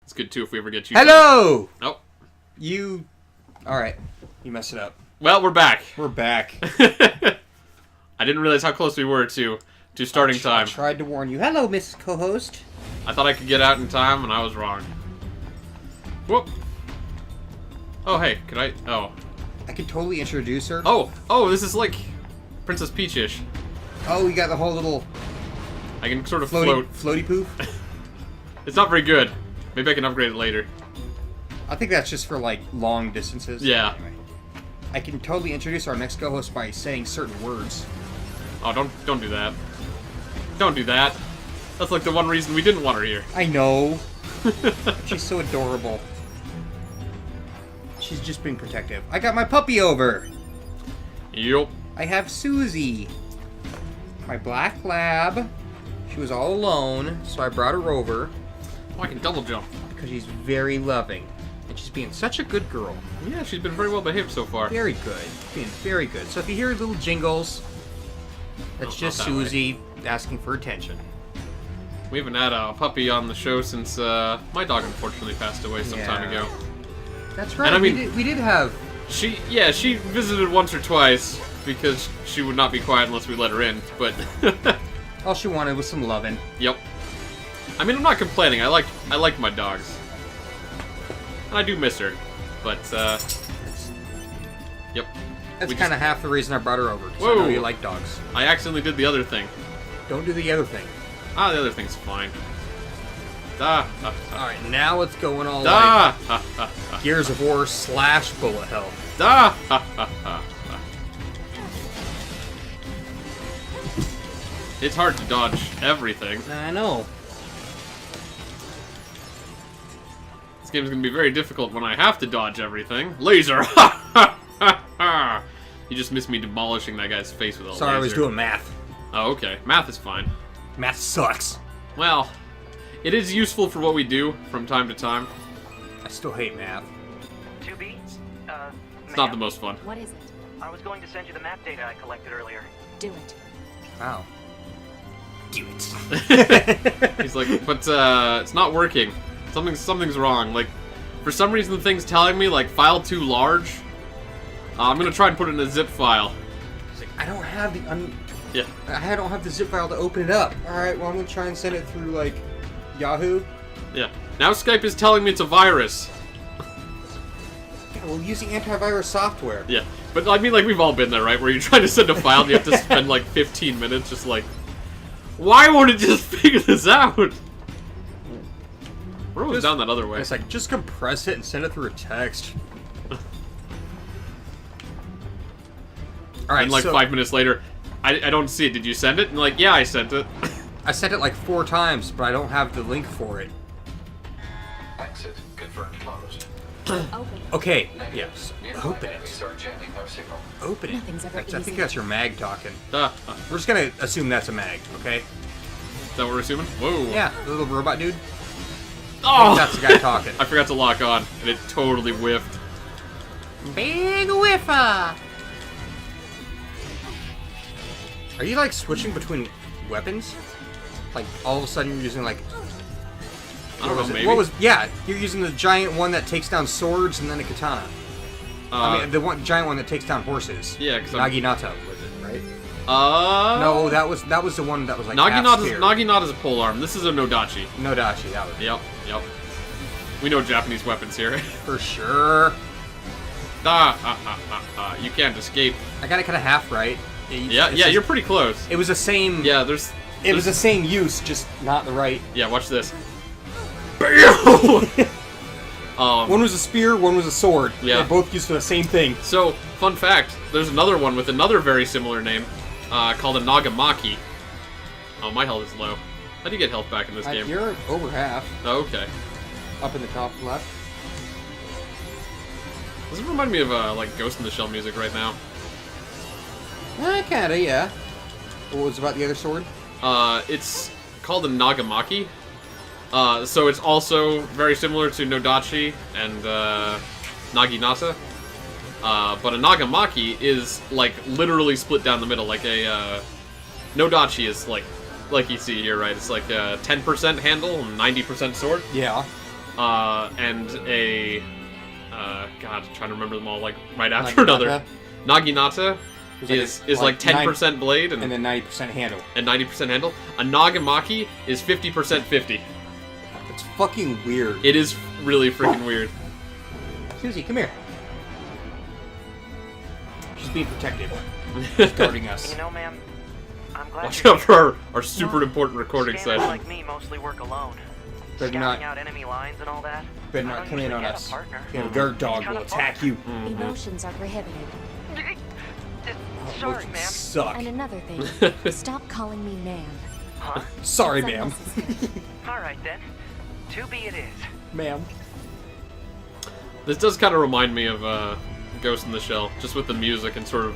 It's good, too, if we ever get you... Hello! Oh. You... Alright. You messed it up. Well, we're back. We're back. I didn't realize how close we were to starting time. I tried to warn you. Hello, Mrs. Co-host. I thought I could get out in time, and I was wrong. Whoop. Oh, hey, could I... Oh. I could totally introduce her. Oh, this is like Princess Peach-ish. Oh, you got the whole little... I can sort of float. Floaty poof? It's not very good. Maybe I can upgrade it later. I think that's just for, like, long distances. Yeah. Anyway. I can totally introduce our next co-host by saying certain words. Oh, don't do that. Don't do that. That's like the one reason we didn't want her here. I know. She's so adorable. She's just being protective. I got my puppy over. Yup. I have Susie. My black lab. She was all alone, so I brought her over. Oh, I can double jump. Because she's very loving. And she's being such a good girl. Yeah, she's been very well behaved so far. Very good. Being very good. So if you hear little jingles, that's just Susie asking for attention. We haven't had a puppy on the show since my dog unfortunately passed away some time ago. That's right. And I mean, we did have... She visited once or twice because she would not be quiet unless we let her in, but... All she wanted was some loving. Yep. I mean, I'm not complaining. I like my dogs. And I do miss her. But, yep. That's kind of half the reason I brought her over. So I know you like dogs. I accidentally did the other thing. Don't do the other thing. Ah, the other thing's fine. Alright, now it's going all like Gears of War / bullet hell. It's hard to dodge everything. I know. This game's gonna be very difficult when I have to dodge everything. Laser! You just missed me demolishing that guy's face with a laser. Sorry, I was doing math. Oh, okay. Math is fine. Math sucks. Well, it is useful for what we do from time to time. I still hate math. 2B? It's not the most fun. What is it? I was going to send you the map data I collected earlier. Do it. Wow. Do it. He's like, but it's not working. Something's wrong. Like, for some reason the thing's telling me, like, file too large. I'm gonna try and put it in a zip file. He's like, I don't have the Yeah. I don't have the zip file to open it up. Alright, well I'm gonna try and send it through, like, Yahoo. Yeah. Now Skype is telling me it's a virus. Yeah, well, using antivirus software. Yeah. But, I mean, like, we've all been there, right? Where you're trying to send a file and you have to spend, like, 15 minutes just, like... Why won't it just figure this out? We're almost down that other way. It's like, just compress it and send it through a text. Alright, and, like, 5 minutes later, I don't see it. Did you send it? And, like, yeah, I sent it. I sent it, like, 4 times, but I don't have the link for it. Exit confirmed closed. Open. Okay, yes. Open it. Start jamming no signal. Open it. Nothing's ever I think easy. that's your mag talking. We're We're just gonna assume that's a mag, okay? Is that what we're assuming? Whoa. Yeah, the little robot dude. Oh! That's the guy talking. I forgot to lock on, and it totally whiffed. Big whiffer! Are you, like, switching between weapons? Like, all of a sudden you're using, like... I don't know, maybe. Yeah, you're using the giant one that takes down swords and then a katana. I mean, the giant one that takes down horses. Yeah, because Naginata was it, right? No, that was the one that was like Naginata's a polearm. This is a Nodachi. Nodachi, that was it. Yep. We know Japanese weapons here. For sure. You can't escape. I got it kind of half right. Yeah, you're pretty close. It was the same. Yeah, It was the same use, just not the right. Yeah, watch this. Bam! One was a spear, one was a sword. Yeah. They're both used for the same thing. So, fun fact, there's another one with another very similar name, called a Nagamaki. Oh, my health is low. How do you get health back in this game? You're over half. Oh, okay. Up in the top left. Does it remind me of, like, Ghost in the Shell music right now? Kinda, yeah. What was about the other sword? It's called a Nagamaki. So it's also very similar to Nodachi and Naginata. But a Nagamaki is, like, literally split down the middle. Like a Nodachi is, like you see here, right? It's like a 10% handle and 90% sword. Yeah. and a God, I'm trying to remember them all like right after another. Naginata is like 10% blade and then 90% handle. And 90% handle. A Nagamaki is 50% 50. It's fucking weird. It is really freaking weird. Susie, come here. She's being protective. She's guarding us. You know, ma'am, I'm glad Watch you're out for our super important recording Scanners session. like me mostly work alone. Better Scouting not- out enemy lines and all that. Better I not don't come in usually on get us. a partner. The guard dog will attack you. Emotions are prohibited. Sorry, ma'am. Suck. And another thing, stop calling me ma'am. Huh? Sorry, It's ma'am. unnecessary. All right then. 2B it is. Ma'am. This does kind of remind me of Ghost in the Shell, just with the music and sort of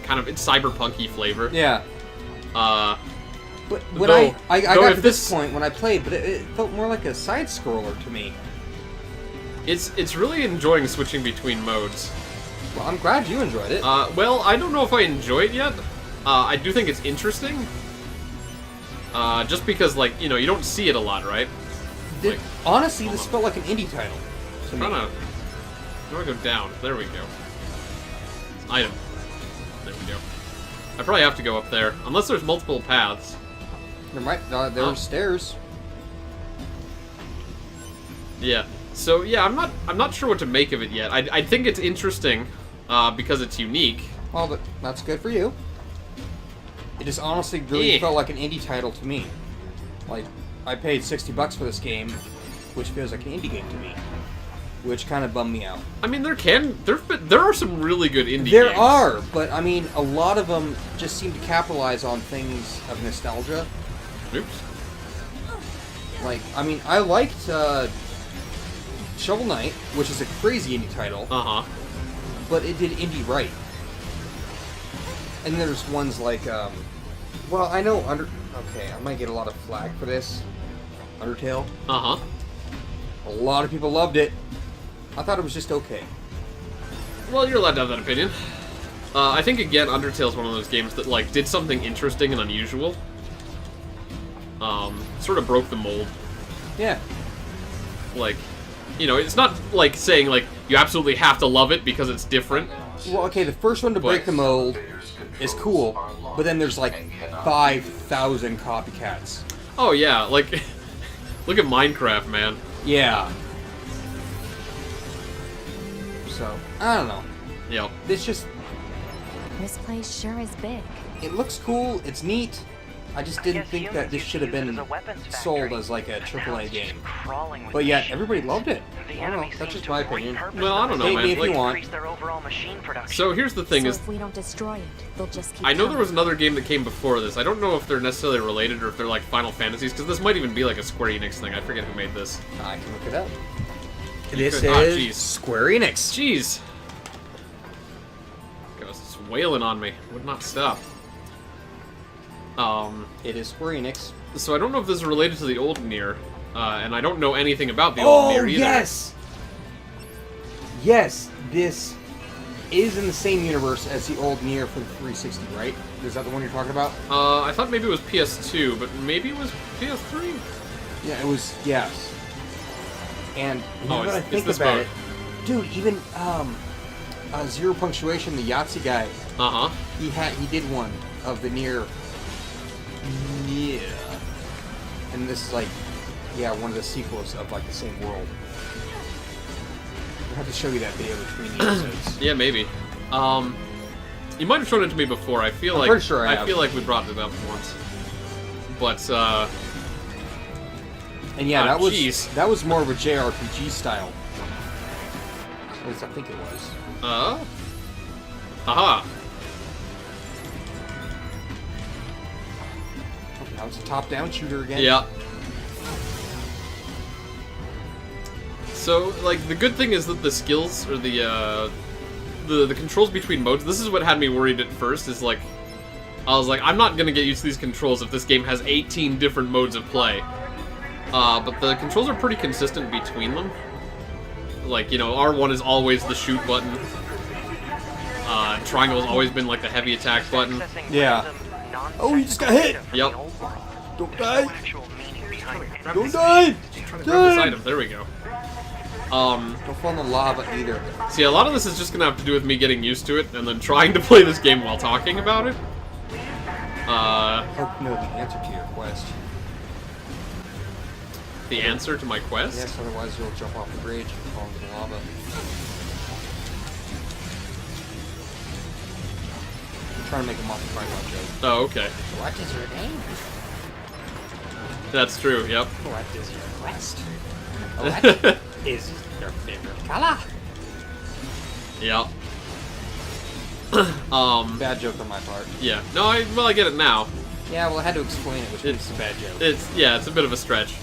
kind of it's cyberpunky flavor. Yeah. But when Though- I though got if to this this- point when I played, but it felt more like a side scroller to me. It's really enjoying switching between modes. Well, I'm glad you enjoyed it. Well, I don't know if I enjoy it yet. I do think it's interesting. Just because, like, you know, you don't see it a lot, right? like, Honestly, this hold felt like an indie title to me. How do I go down? There we go. Item. There we go. I probably have to go up there, unless there's multiple paths. There might there Oh. were stairs. Yeah. So yeah, I'm not sure what to make of it yet. I think it's interesting because it's unique. Well, but that's good for you. It just honestly really Eh. felt like an indie title to me. Like, I paid $60 for this game, which feels like an indie game to me, which kind of bummed me out. I mean, there are some really good indie There games. are, but I mean, a lot of them just seem to capitalize on things of nostalgia. Oops. Like, I mean, I liked Shovel Knight, which is a crazy indie title, Uh huh. but it did indie right. And there's ones like, well, I know okay, I might get a lot of flack for this. Undertale. Uh huh. A lot of people loved it. I thought it was just okay. Well, you're allowed to have that opinion. I think again, Undertale's one of those games that like did something interesting and unusual. Sort of broke the mold. Yeah. Like, you know, it's not like saying like you absolutely have to love it because it's different. Well, okay, the first one to break the mold is cool, but then there's like 5,000 copycats. Oh yeah, like look at Minecraft, man. Yeah. So, I don't know. Yep. It's just, This place sure is big. it looks cool, it's neat. I just didn't guess think that humans this used should to have use it been as a weapons sold factory. as like a Now AAA it's just game. crawling with But yet, machines. everybody loved it. The I don't enemy know, that's seems just to my have opinion. repurposed Well, I don't know, Hate man. me if Like, you want. increase their overall machine production. so here's the thing So is, if we don't destroy it, they'll just keep I know there was coming. another game that came before this. I don't know if they're necessarily related or if they're like Final Fantasies, because this might even be like a Square Enix thing. I forget who made this. I can look it up. You This could- is jeez. Square Enix. Jeez. It's wailing on me. Would not stop. It is Square Enix. So I don't know if this is related to the old Nier, and I don't know anything about the old Nier either. yes! Yes, this is in the same universe as the old Nier for the 360, right? Is that the one you're talking about? I thought maybe it was PS2, but maybe it was PS3? Yeah, it was, yes. And now that I it's think this about mode. it, dude, even Zero Punctuation, the Yahtzee guy, Uh-huh. he did one of the Nier. Yeah. And this is like, yeah, one of the sequels of like the same world. I'll have to show you that video between the episodes. Yeah, maybe. You might have shown it to me before. I feel I'm like pretty sure I have. feel like we brought it up once. But And yeah, Ah, jeez. that was more of a JRPG style. At least I think it was. aha. Okay, now it's a top-down shooter again. Yeah. So, like, the good thing is that the skills, or the controls between modes, this is what had me worried at first, is like, I was like, I'm not gonna get used to these controls if this game has 18 different modes of play. But the controls are pretty consistent between them. Like, you know, R1 is always the shoot button. Triangle has always been like the heavy attack button. Accessing Yeah. random, Oh, you just got hit! non-technical data from Yep. the old world. Don't There's die! no actual meaning behind any Don't of die! this. trying to grab this item. There we go. Don't fall in the lava either. See, a lot of this is just gonna have to do with me getting used to it and then trying to play this game while talking about it. Hope you know the answer to your quest. The answer to my quest? Yes, otherwise you'll jump off the bridge and fall into the lava. I'm trying to make a Monty Python joke. Oh, okay. What is your name? That's true, yep. What is your quest? What is your favorite color? Yep. Bad joke on my part. Yeah. No, I get it now. Yeah, well, I had to explain it, which is a bad joke. It's a bit of a stretch.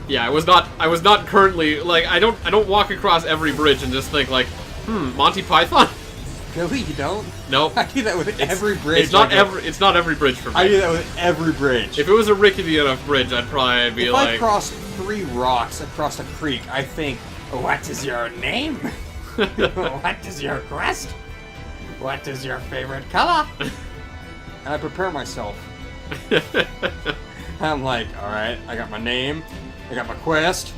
Yeah, I was not currently, like, I don't walk across every bridge and just think, like, Monty Python? Really, you don't? Nope. I do that with every bridge. It's not every bridge for me. I do that with every bridge. If it was a rickety enough bridge, I'd probably be if like... I cross 3 rocks across a creek, I think, what is your name? What is your quest? What is your favorite color? And I prepare myself. I'm like, alright, I got my name, I got my quest.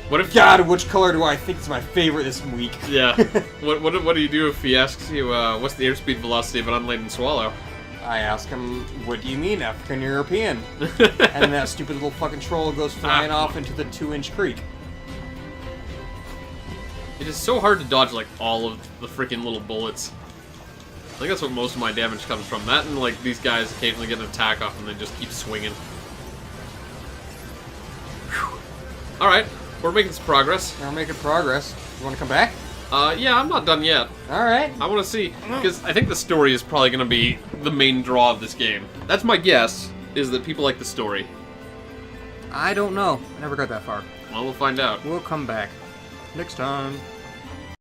What if... God, which color do I think is my favorite this week? Yeah. What do you do if he asks you, what's the airspeed velocity of an unladen swallow? I ask him, what do you mean, African European? And that stupid little fucking troll goes flying off into the 2-inch creek. It is so hard to dodge, like, all of the freaking little bullets. I think that's what most of my damage comes from. That and, like, these guys occasionally get an attack off and they just keep swinging. Alright, we're making some progress. We're making progress. You want to come back? Yeah, I'm not done yet. Alright. I want to see, because I think the story is probably going to be the main draw of this game. That's my guess, is that people like the story. I don't know. I never got that far. Well, we'll find out. We'll come back. Next time.